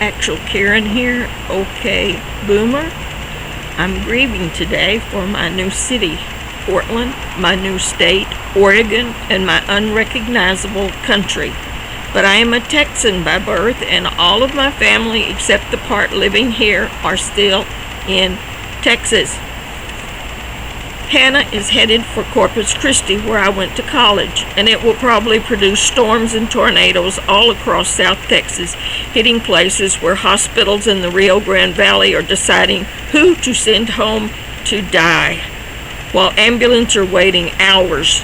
Actual Karen here. Okay, Boomer. I'm grieving today for my new city, Portland, my new state, Oregon, and my unrecognizable country. But I am a Texan by birth, and all of my family, except the part living here, are still in Texas. Hanna is headed for Corpus Christi, where I went to college, and it will probably produce storms and tornadoes all across South Texas, hitting places where hospitals in the Rio Grande Valley are deciding who to send home to die, while ambulances are waiting hours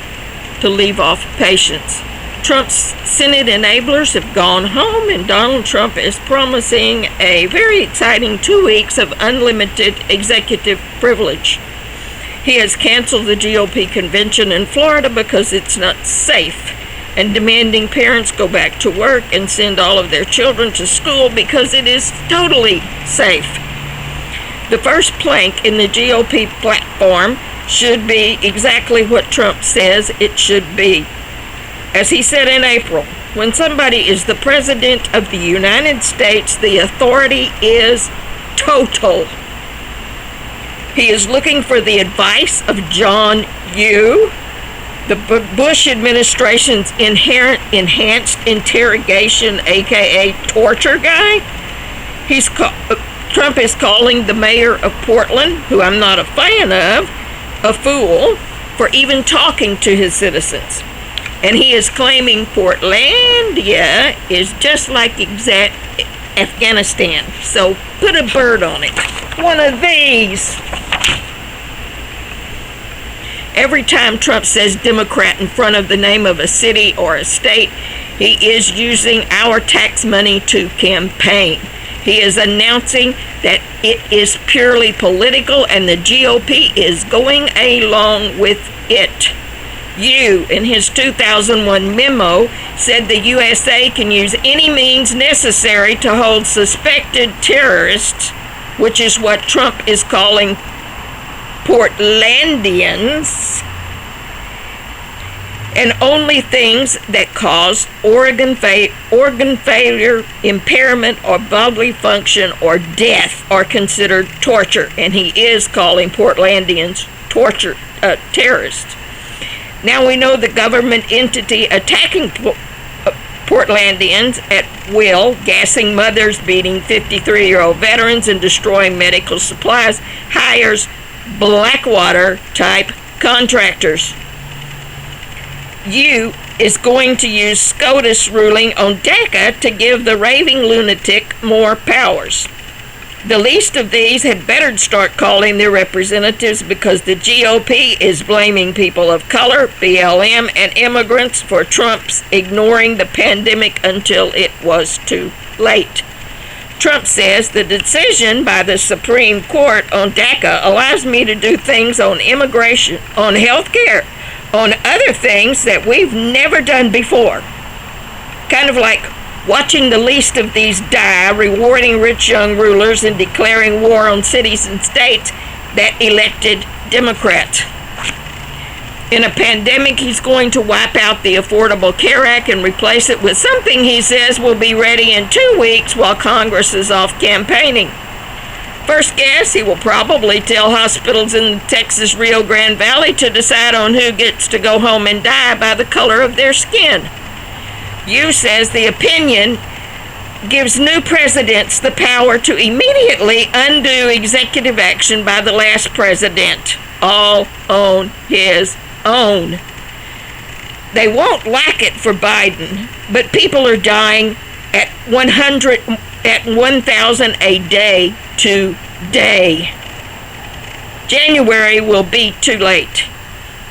to leave off patients. Trump's Senate enablers have gone home, and Donald Trump is promising a very exciting 2 weeks of unlimited executive privilege. He has canceled the GOP convention in Florida because it's not safe, and demanding parents go back to work and send all of their children to school because it is totally safe. The first plank in the GOP platform should be exactly what Trump says it should be. As he said in April, when somebody is the President of the United States, the authority is total. He is looking for the advice of John Yoo, the Bush administration's enhanced interrogation, aka torture guy. Trump is calling the mayor of Portland, who I'm not a fan of, a fool for even talking to his citizens. And he is claiming Portlandia is just like Afghanistan. So put a bird on it. One of these. Every time Trump says Democrat in front of the name of a city or a state, he is using our tax money to campaign. He is announcing that it is purely political and the GOP is going along with it. Yoo, in his 2001 memo, said the USA can use any means necessary to hold suspected terrorists, which is what Trump is calling Portlandians, and only things that cause organ failure, impairment, or bodily function, or death are considered torture, and he is calling Portlandians terrorists. Now we know the government entity attacking Portlandians at will, gassing mothers, beating 53-year-old veterans, and destroying medical supplies, hires Blackwater-type contractors. Yoo is going to use SCOTUS ruling on DACA to give the raving lunatic more powers. The least of these had better start calling their representatives, because the GOP is blaming people of color, BLM, and immigrants for Trump's ignoring the pandemic until it was too late. Trump says the decision by the Supreme Court on DACA allows me to do things on immigration, on health care, on other things that we've never done before. Kind of like watching the least of these die, rewarding rich young rulers, and declaring war on cities and states that elected Democrats. In a pandemic, he's going to wipe out the Affordable Care Act and replace it with something he says will be ready in 2 weeks while Congress is off campaigning. First guess, he will probably tell hospitals in the Texas Rio Grande Valley to decide on who gets to go home and die by the color of their skin. Yoo says the opinion gives new presidents the power to immediately undo executive action by the last president, all on his own. They won't like it for Biden, but people are dying at 1,000 a day today. January will be too late.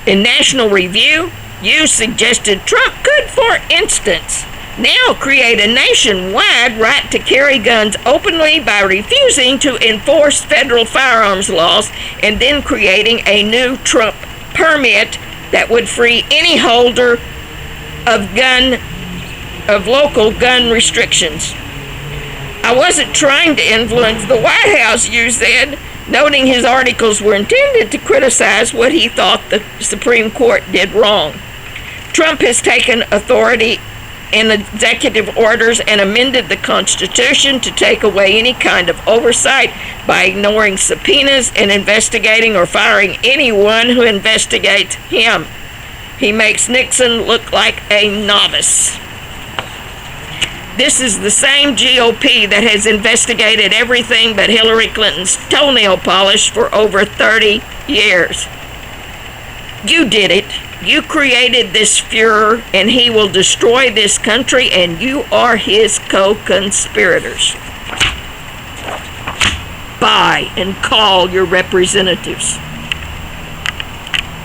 In National Review, Yoo suggested Trump could, for instance, now create a nationwide right to carry guns openly by refusing to enforce federal firearms laws, and then creating a new Trump permit that would free any holder of local gun restrictions. I wasn't trying to influence the White House, Yoo said, noting his articles were intended to criticize what he thought the Supreme Court did wrong. Trump has taken authority and executive orders and amended the Constitution to take away any kind of oversight by ignoring subpoenas and investigating or firing anyone who investigates him. He makes Nixon look like a novice. This is the same GOP that has investigated everything but Hillary Clinton's toenail polish for over 30 years. You did it. You created this Fuhrer, and he will destroy this country, and you are his co-conspirators. Buy and call your representatives.